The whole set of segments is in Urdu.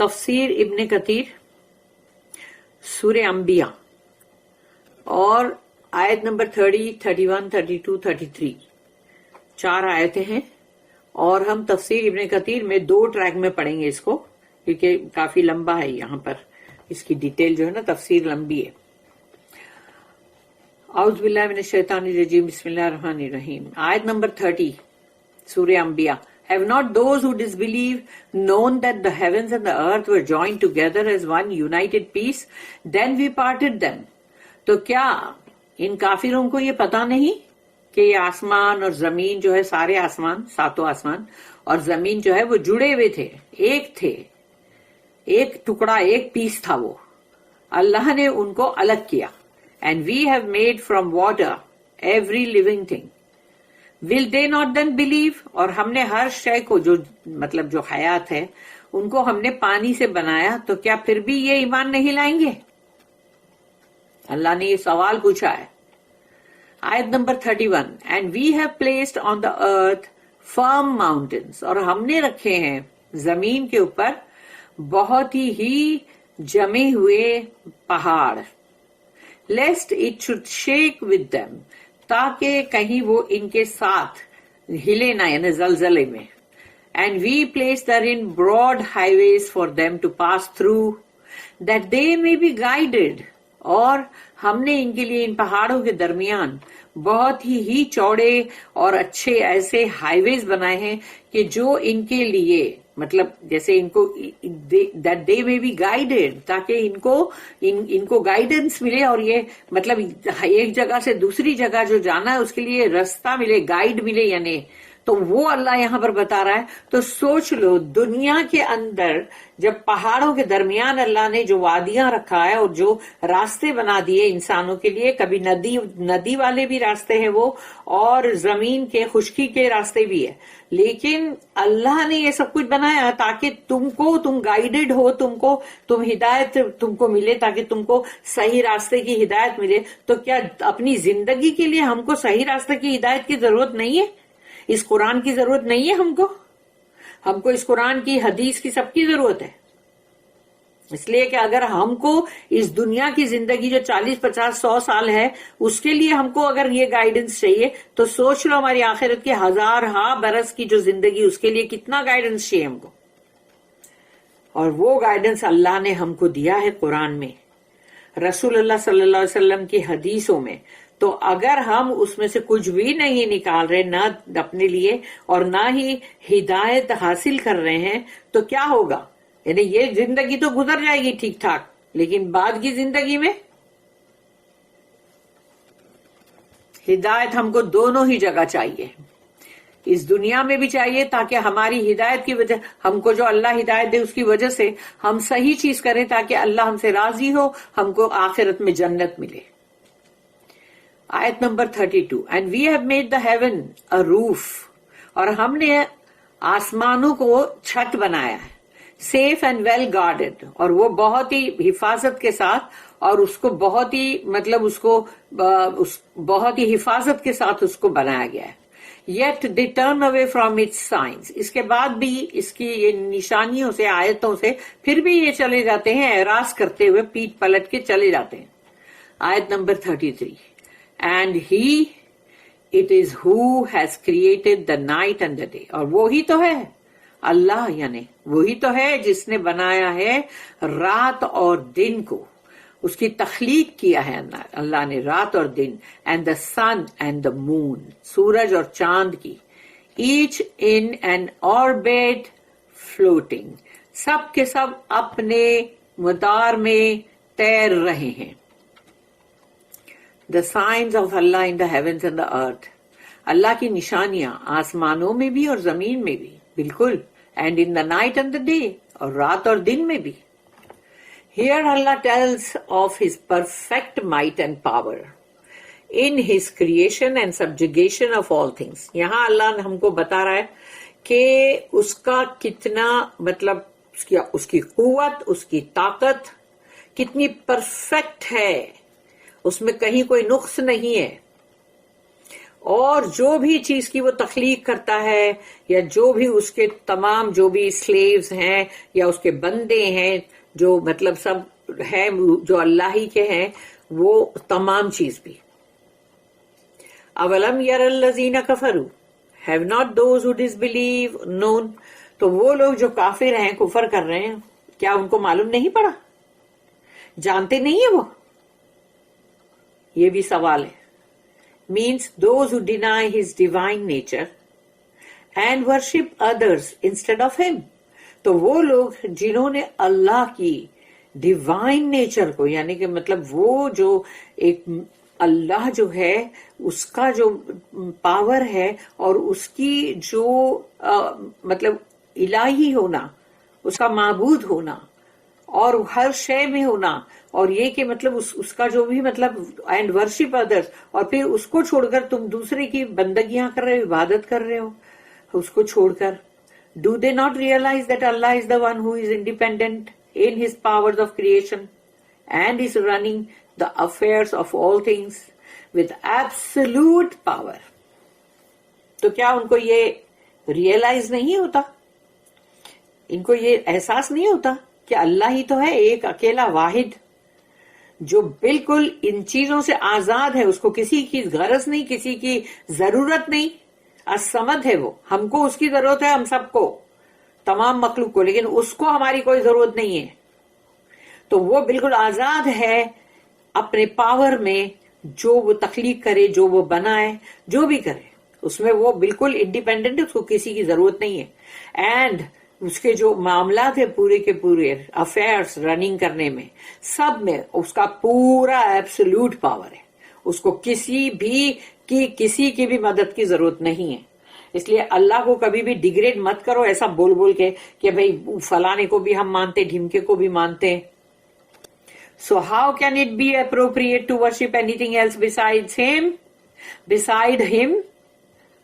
تفسیر ابن کثیر سورہ انبیاء اور آیت نمبر 30، 31، 32، 33 4 آیتیں ہیں، اور ہم تفسیر ابن کثیر میں 2 ٹریک میں پڑھیں گے اس کو، کیونکہ کافی لمبا ہے، یہاں پر اس کی ڈیٹیل جو ہے نا تفسیر لمبی ہے۔ اعوذ باللہ من الشیطان الرجیم، بسم اللہ الرحمن الرحیم۔ آیت نمبر 30 سورہ انبیاء۔ Have not those who disbelieve known that the heavens and the earth were joined together as one united piece? Then we parted them. تو کیا ان کافروں کو یہ پتا نہیں کہ یہ آسمان اور زمین جو ہے، سارے آسمان، 7 آسمان اور زمین جو ہے وہ جڑے ہوئے تھے، ایک تھے، ایک ٹکڑا، ایک پیس تھا وہ، اللہ نے ان کو الگ کیا۔ And we have made from water every living thing. Will they not then believe؟ اور ہم نے ہر شے کو، جو مطلب جو حیات ہے، ان کو ہم نے پانی سے بنایا، تو کیا پھر بھی یہ ایمان نہیں لائیں گے؟ اللہ نے یہ سوال پوچھا ہے۔ آیت number 31 And we have placed on the earth firm mountains، اور ہم نے رکھے ہیں زمین کے اوپر بہت ہی جمے ہوئے پہاڑ، lest it should shake with them، تاکہ کہیں وہ ان کے ساتھ ہلے نہ، یعنی زلزلے میں۔ And we placed therein broad highways for them to pass through, that they may be guided، اور ہم نے ان کے لیے ان پہاڑوں کے درمیان بہت ہی چوڑے اور اچھے ایسے ہائی ویز بنائے ہیں کہ جو ان کے لیے، مطلب جیسے ان کو that they may be guided، تاکہ ان کو گائیڈنس ملے، اور یہ مطلب ایک جگہ سے دوسری جگہ جو جانا ہے اس کے لیے رستہ ملے، گائیڈ ملے، یعنی تو وہ اللہ یہاں پر بتا رہا ہے۔ تو سوچ لو، دنیا کے اندر جب پہاڑوں کے درمیان اللہ نے جو وادیاں رکھا ہے اور جو راستے بنا دیے انسانوں کے لیے، کبھی ندی والے بھی راستے ہیں وہ، اور زمین کے خشکی کے راستے بھی ہے، لیکن اللہ نے یہ سب کچھ بنایا تاکہ تم گائیڈڈ ہو، تم ہدایت تم کو ملے، تاکہ تم کو صحیح راستے کی ہدایت ملے۔ تو کیا اپنی زندگی کے لیے ہم کو صحیح راستے کی ہدایت کی ضرورت نہیں ہے؟ اس قرآن کی ضرورت نہیں ہے ہم کو اس قرآن کی، حدیث کی، سب کی ضرورت ہے۔ اس لیے کہ اگر ہم کو اس دنیا کی زندگی جو 40، 50، 100 سال ہے، اس کے لیے ہم کو اگر یہ گائیڈنس چاہیے، تو سوچ لو ہماری آخرت کے 1000 برس کی جو زندگی، اس کے لیے کتنا گائیڈنس چاہیے ہم کو۔ اور وہ گائیڈنس اللہ نے ہم کو دیا ہے قرآن میں، رسول اللہ صلی اللہ علیہ وسلم کی حدیثوں میں۔ تو اگر ہم اس میں سے کچھ بھی نہیں نکال رہے، نہ اپنے لیے اور نہ ہی ہدایت حاصل کر رہے ہیں، تو کیا ہوگا؟ یعنی یہ زندگی تو گزر جائے گی ٹھیک ٹھاک، لیکن بعد کی زندگی میں ہدایت ہم کو دونوں ہی جگہ چاہیے، اس دنیا میں بھی چاہیے تاکہ ہماری ہدایت کی وجہ، ہم کو جو اللہ ہدایت دے اس کی وجہ سے ہم صحیح چیز کریں، تاکہ اللہ ہم سے راضی ہو، ہم کو آخرت میں جنت ملے۔ آیت number 32 And we have made the heaven a roof، اور ہم نے آسمانوں کو چھت بنایا ہے، safe and well guarded، اور وہ بہت ہی حفاظت کے ساتھ، اور اس کو بہت ہی مطلب بہت ہی حفاظت کے ساتھ اس کو بنایا گیا ہے۔ Yet they turn away from its signs، اس کے بعد بھی اس کی یہ نشانیوں سے، آیتوں سے پھر بھی یہ چلے جاتے ہیں، اعراض کرتے ہوئے پیٹ پلٹ کے چلے جاتے ہیں۔ آیت number 33 And he it is who has created the night and the day، اور وہی تو ہے اللہ، یعنی وہی تو ہے جس نے بنایا ہے رات اور دن کو، اس کی تخلیق کیا ہے اللہ نے رات اور دن، and the sun and the moon، سورج اور چاند کی، each in an orbit floating، سب کے سب اپنے مدار میں تیر رہے ہیں۔ The signs of Allah in the heavens and the earth، اللہ کی نشانیاں آسمانوں میں بھی اور زمین میں بھی، بالکل، and in the night and the day، اور رات اور دن میں بھی۔ Here Allah tells of His perfect might and power in His creation and subjugation of all things۔ یہاں اللہ ہم کو بتا رہا ہے کہ اس کا کتنا مطلب اس کی قوت، اس کی طاقت کتنی پرفیکٹ ہے، اس میں کہیں کوئی نقص نہیں ہے، اور جو بھی چیز کی وہ تخلیق کرتا ہے یا جو بھی اس کے تمام جو بھی سلیوز ہیں یا اس کے بندے ہیں جو مطلب سب ہے جو اللہ ہی کے ہیں وہ تمام چیز بھی. اولم یر الذین کفروا have not those who disbelieve known. تو وہ لوگ جو کافر ہیں کفر کر رہے ہیں کیا ان کو معلوم نہیں پڑا؟ جانتے نہیں ہیں وہ؟ یہ بھی سوال ہے. means those who deny his divine nature and worship others instead of him. تو وہ لوگ جنہوں نے اللہ کی ڈیوائن نیچر کو یعنی کہ مطلب وہ جو ایک اللہ جو ہے اس کا جو پاور ہے اور اس کی جو مطلب الہی ہونا اس کا معبود ہونا اور ہر شے میں ہونا اور یہ کہ مطلب اس کا جو بھی مطلب اینڈ ورشپ ادرس اور پھر اس کو چھوڑ کر تم دوسرے کی بندگیاں کر رہے ہو عبادت کر رہے ہو اس کو چھوڑ کر. Do they not realize that Allah is the one who is independent in his powers of creation and is running the affairs of all things with absolute power? تو کیا ان کو یہ ریئلائز نہیں ہوتا؟ ان کو یہ احساس نہیں ہوتا کہ اللہ ہی تو ہے ایک اکیلا واحد جو بالکل ان چیزوں سے آزاد ہے, اس کو کسی کی غرض نہیں, کسی کی ضرورت نہیں, الصمد ہے وہ, ہم کو اس کی ضرورت ہے, ہم سب کو, تمام مخلوق کو, لیکن اس کو ہماری کوئی ضرورت نہیں ہے. تو وہ بالکل آزاد ہے اپنے پاور میں, جو وہ تخلیق کرے, جو وہ بنائے, جو بھی کرے اس میں وہ بالکل انڈیپینڈنٹ ہے, اس کو کسی کی ضرورت نہیں ہے. اینڈ اس کے جو معاملات ہیں پورے کے پورے افیئرس رننگ کرنے میں سب میں اس کا پورا ایبسولوٹ پاور ہے, اس کو کسی کی بھی مدد کی ضرورت نہیں ہے. اس لیے اللہ کو کبھی بھی ڈیگریڈ مت کرو ایسا بول بول کے کہ بھئی فلانے کو بھی ہم مانتے, ڈھمکے کو بھی مانتے. So how can it be appropriate to worship anything else beside him?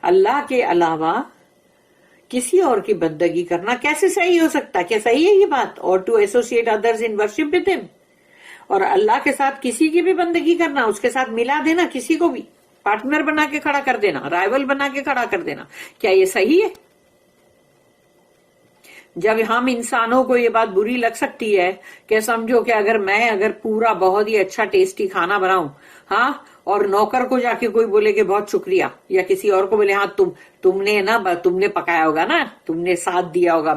اللہ کے علاوہ کسی اور کی بندگی کرنا کیسے صحیح ہو سکتا؟ کیا صحیح ہے یہ بات؟ اور to associate others in worship with him, اور اللہ کے ساتھ کسی کی بھی بندگی کرنا, اس کے ساتھ ملا دینا, کسی کو بھی پارٹنر بنا کے کھڑا کر دینا, رائیول بنا کے کھڑا کر دینا, کیا یہ صحیح ہے؟ جب ہم انسانوں کو یہ بات بری لگ سکتی ہے کہ سمجھو کہ اگر پورا بہت ہی اچھا ٹیسٹی کھانا بناؤں, ہاں, اور نوکر کو جا کے کوئی بولے کہ بہت شکریہ, یا کسی اور کو بولے ہاں تم نے پکایا ہوگا نا, تم نے ساتھ دیا ہوگا,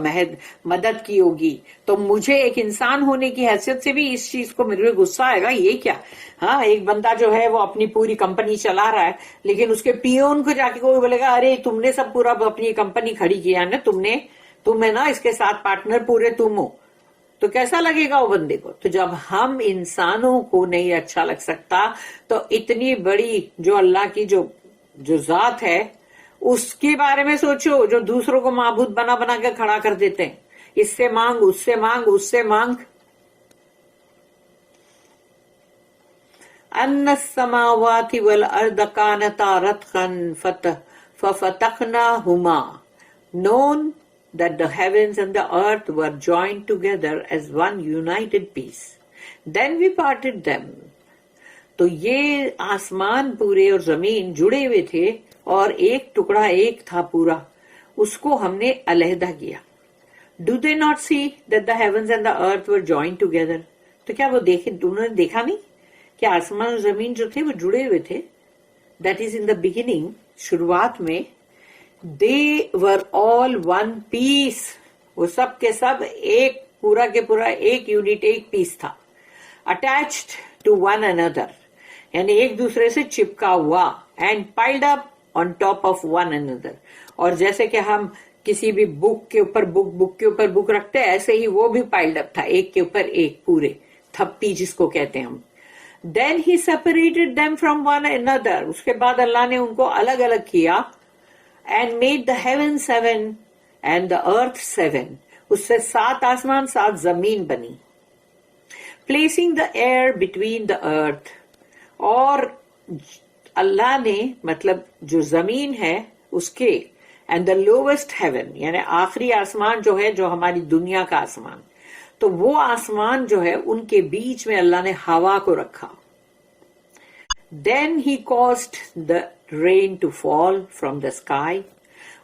مدد کی ہوگی, تو مجھے ایک انسان ہونے کی حیثیت سے بھی اس چیز کو میرے غصہ آئے گا. یہ کیا؟ ہاں, ایک بندہ جو ہے وہ اپنی پوری کمپنی چلا رہا ہے, لیکن اس کے پیون کو جا کے کوئی بولے گا ارے تم نے سب پورا اپنی کمپنی کھڑی کیا نا, تم ہے نا اس کے ساتھ پارٹنر پورے تم ہو, تو کیسا لگے گا وہ بندے کو؟ تو جب ہم انسانوں کو نہیں اچھا لگ سکتا تو اتنی بڑی جو اللہ کی جو ذات ہے اس کے بارے میں سوچو, جو دوسروں کو معبود بنا بنا کے کھڑا کر دیتے ہیں, اس سے مانگ, اس سے مانگ, اس سے مانگ. ان السماوات والارض کانتا رتقا ففتقناہما, known that the heavens and the earth were joined together as one united piece. Then we parted them. تو یہ آسمان پورے اور زمین جڑے ہوئے تھے اور ایک ٹکڑا ایک تھا پورا, اس کو ہم نے علیحدہ کیا. Do they not see that the heavens and the earth were joined together? تو کیا وہ انہوں نے دیکھا نہیں کہ آسمان اور زمین جو تھے وہ جڑے ہوئے تھے؟ That is in the beginning, شروعات میں. They were all one piece. وہ سب کے سب ایک پورا کے پورا ایک یونٹ, ایک پیس تھا. Attached to one another, یعنی ایک دوسرے سے چپکا ہوا. And piled up on top of one another. اور جیسے کہ ہم کسی بھی بک کے اوپر بک رکھتے ہیں, ایسے ہی وہ بھی piled up تھا, ایک کے اوپر ایک, پورے تھپی جس کو کہتے ہیں ہم. Then he separated them from one another. اس کے بعد اللہ نے ان کو الگ الگ کیا. And made the heaven 7 and the earth 7. اس سے 7 آسمان 7 زمین بنی. Placing the air between the earth. اور اللہ نے مطلب جو زمین ہے اس کے and the lowest heaven, یعنی آخری آسمان جو ہے جو ہماری دنیا کا آسمان, تو وہ آسمان جو ہے ان کے بیچ میں اللہ نے ہوا کو رکھا. Then he caused the rain to fall from the sky.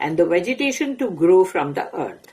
And the vegetation to grow from the earth.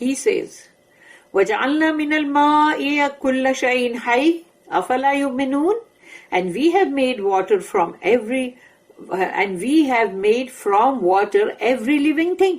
He says, وَجَعَلْنَا مِنَ الْمَاءِ كُلَّ شَيْءٍ حَيٍّ أَفَلَا يُؤْمِنُونَ. And we have made from water every living thing.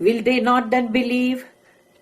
Will they not then believe?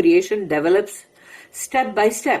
creation develops step by step.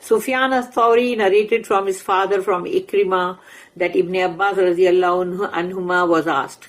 Sufyan al-Thawri narrated from his father from Ikrimah that Ibn Abbas radiyallahu anhuma was asked,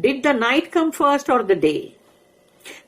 did the night come first or the day?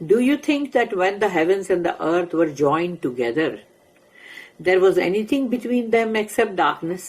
do you think that when the heavens and the earth were joined together, there was anything between them except darkness?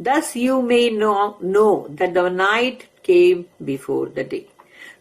Thus you may know that the night came before the day.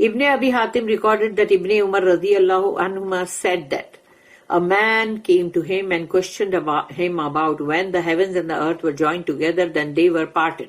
Ibn Abi Hatim recorded that Ibn Umar radiyallahu anhuma said that a man came to him and questioned him about when the heavens and the earth were joined together, then they were parted.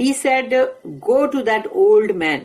He said, go to that old man,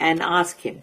and ask him.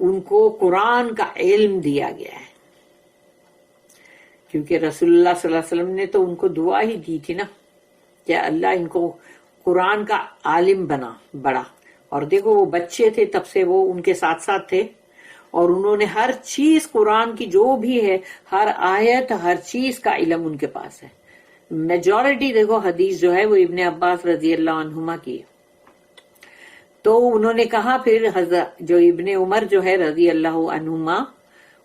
ان کو قرآن کا علم دیا گیا ہے، کیونکہ رسول اللہ صلی اللہ علیہ وسلم نے تو ان کو دعا ہی دی تھی نا کہ اللہ ان کو قرآن کا عالم بڑا. اور دیکھو وہ بچے تھے تب سے وہ ان کے ساتھ ساتھ تھے، اور انہوں نے ہر چیز قرآن کی جو بھی ہے، ہر آیت، ہر چیز کا علم ان کے پاس ہے. میجورٹی دیکھو حدیث جو ہے وہ ابن عباس رضی اللہ عنہما کی ہے. تو انہوں نے کہا پھر حضرت جو ابن عمر جو ہے رضی اللہ عنہما،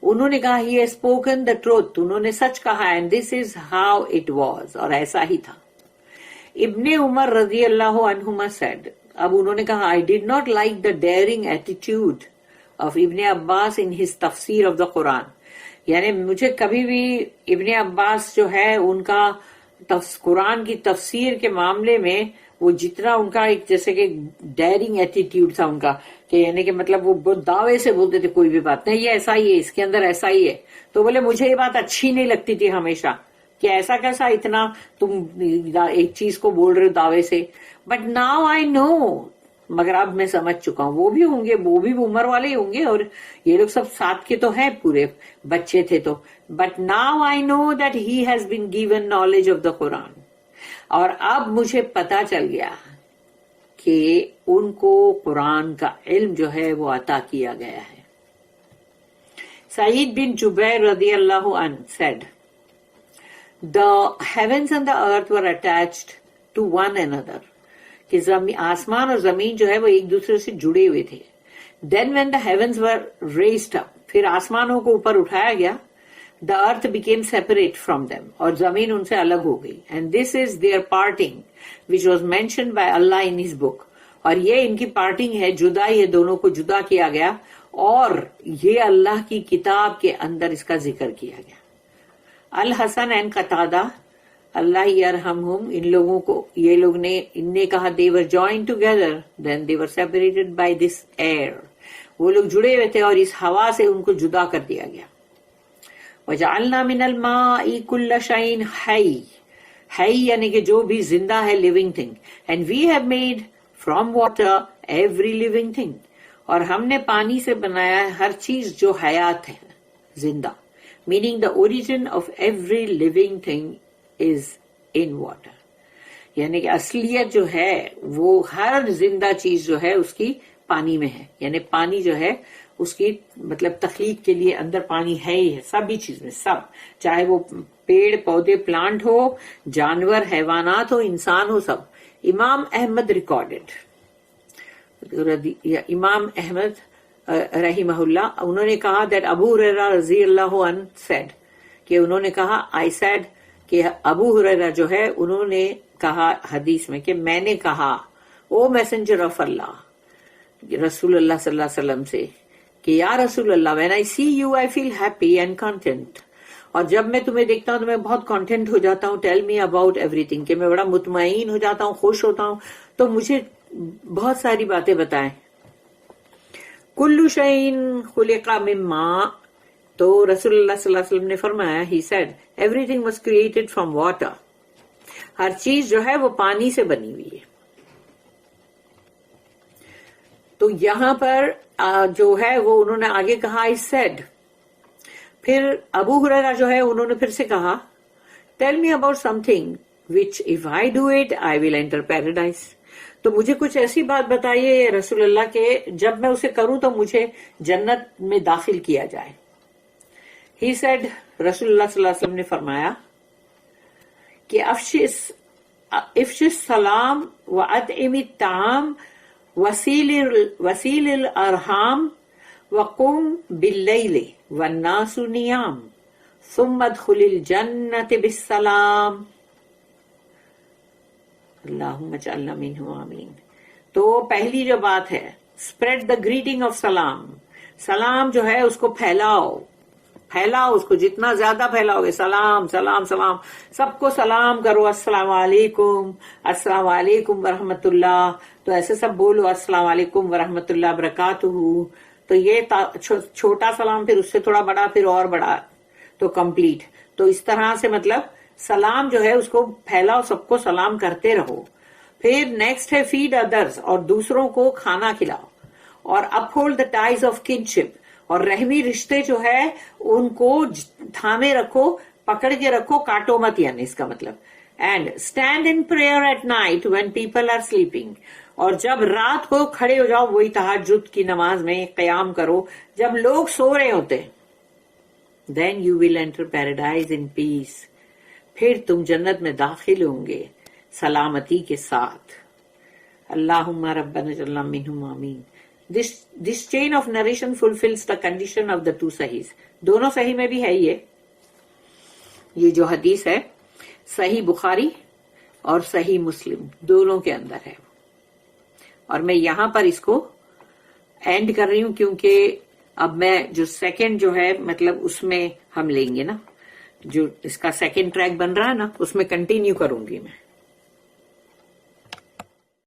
انہوں نے کہا he has spoken the truth, انہوں نے سچ کہا، and this is how it was, اور ایسا ہی تھا. ابن عمر رضی اللہ عنہما said، اب انہوں نے کہا I did not like the daring attitude of ابن عباس in his تفسیر of the قرآن، یعنی مجھے کبھی بھی ابن عباس جو ہے ان کا قرآن کی تفسیر کے معاملے میں وہ جتنا ان کا ایک جیسے کہ ڈیرنگ ایٹیٹیوڈ تھا ان کا، کہ یعنی کہ مطلب وہ بہت دعوے سے بولتے تھے کوئی بھی بات نہیں، یہ ایسا ہی ہے، اس کے اندر ایسا ہی ہے. تو بولے مجھے یہ بات اچھی نہیں لگتی تھی ہمیشہ کہ ایسا کیسا اتنا تم ایک چیز کو بول رہے ہو دعوے سے. بٹ ناؤ آئی نو، مگر اب میں سمجھ چکا ہوں، وہ بھی ہوں گے، وہ بھی عمر والے ہی ہوں گے، اور یہ لوگ سب ساتھ کے تو ہیں، پورے بچے تھے تو. But now I know that he has been given knowledge of the Quran, اور اب مجھے پتا چل گیا کہ ان کو قرآن کا علم جو ہے وہ عطا کیا گیا ہے. سعید بن جبیر رضی اللہ عنہ said، the heavens and the earth were attached to one another، کہ آسمان اور زمین جو ہے وہ ایک دوسرے سے جڑے ہوئے تھے. then when the heavens were raised up، پھر آسمانوں کو اوپر اٹھایا گیا، the earth became separate from them، اور زمین ان سے الگ ہو گئی. and this is their parting which was mentioned by Allah in his book، اور یہ ان کی پارٹنگ ہے، جدا، یہ دونوں کو جدا کیا گیا، اور یہ اللہ کی کتاب کے اندر اس کا ذکر کیا گیا. الحسن اینڈ قتادہ اللہ یرحمہم، ان لوگوں کو یہ لوگ نے ان نے کہا they were joined together then they were separated by this air، وہ لوگ جڑے ہوئے تھے اور اس ہوا سے ان کو جدا کر دیا گیا. وجعلنا من الماء كل شيء حي، حي یعنی کہ جو بھی زندہ ہے، living thing، and we have made from water every living thing، اور ہم نے پانی سے بنایا ہے ہر چیز جو حیات ہے، زندہ. meaning the origin of every living thing is in water، یعنی کہ اصلیت جو ہے وہ ہر زندہ چیز جو ہے اس کی پانی میں ہے، یعنی پانی جو ہے اس کی مطلب تخلیق کے لیے اندر پانی ہے ہی ہے، سبھی چیز میں، سب، چاہے وہ پیڑ پودے پلانٹ ہو، جانور حیوانات ہو، انسان ہو، سب. امام احمد ریکارڈڈ، امام احمد رحمہ اللہ، انہوں نے کہا that ابو ہریرہ رضی اللہ عنہ said، کہ انہوں نے کہا I said، کہ ابو ہریرہ جو ہے انہوں نے کہا حدیث میں کہ میں نے کہا او میسنجر آف اللہ، رسول اللہ صلی اللہ علیہ وسلم سے، کہ یا رسول اللہ when I see you I feel happy and content، اور جب میں تمہیں دیکھتا ہوں تو میں بہت کانٹینٹ ہو جاتا ہوں. tell me about everything، کہ میں بڑا مطمئن ہو جاتا ہوں، خوش ہوتا ہوں، تو مجھے بہت ساری باتیں بتائیں. کل شیء خلق من ماء، تو رسول اللہ صلی اللہ علیہ وسلم نے فرمایا he said everything was created from water، ہر چیز جو ہے وہ پانی سے بنی ہوئی ہے. تو یہاں پر جو ہے وہ انہوں نے آگے کہا I said، پھر ابو ہریرہ جو ہے انہوں نے پھر سے کہا tell me about something which if I do it I will enter paradise، تو مجھے کچھ ایسی بات بتائیے رسول اللہ کے جب میں اسے کروں تو مجھے جنت میں داخل کیا جائے. He said، رسول اللہ صلی اللہ علیہ وسلم نے فرمایا کہ افش السلام واطعم الطعام وسیل الارحام وقم باللیل والناس نیام ثم ادخل الجنت بالسلام. اللہم اجعلنا منہ آمین. تو پہلی جو بات ہے spread the greeting of سلام، سلام جو ہے اس کو پھیلاؤ اس کو جتنا زیادہ پھیلاؤ گے، سلام سلام سلام، سب کو سلام کرو، السلام علیکم، السلام علیکم ورحمۃ اللہ، تو ایسے سب بولو السلام علیکم ورحمۃ اللہ وبرکاتہ. تو یہ چھوٹا سلام، پھر اس سے تھوڑا بڑا، پھر اور بڑا، تو کمپلیٹ. تو اس طرح سے مطلب سلام جو ہے اس کو پھیلاؤ، سب کو سلام کرتے رہو. پھر نیکسٹ ہے فیڈ ادرس، اور دوسروں کو کھانا کھلاؤ. اور uphold the ties of kinship, اور رحمی رشتے جو ہے ان کو تھامے رکھو، پکڑ کے رکھو، کاٹو مت، یعنی اس کا مطلب. And stand in prayer at night when people are sleeping, اور جب رات کو کھڑے ہو جاؤ وہی تہجد کی نماز میں قیام کرو جب لوگ سو رہے ہوتے. Then you will enter paradise in peace, پھر تم جنت میں داخل ہوں گے سلامتی کے ساتھ. اللہم ربنا اجعلنا منہم آمین. This chain of narration fulfills the condition of the two sahihs. دونوں صحیح میں بھی ہے یہ جو حدیث ہے صحیح بخاری اور صحیح مسلم دونوں کے اندر ہے. اور میں یہاں پر اس کو اینڈ کر رہی ہوں کیونکہ اب میں جو سیکنڈ جو ہے مطلب اس میں ہم لیں گے نا، جو اس کا سیکنڈ ٹریک بن رہا ہے نا اس میں کنٹینیو کروں گی میں.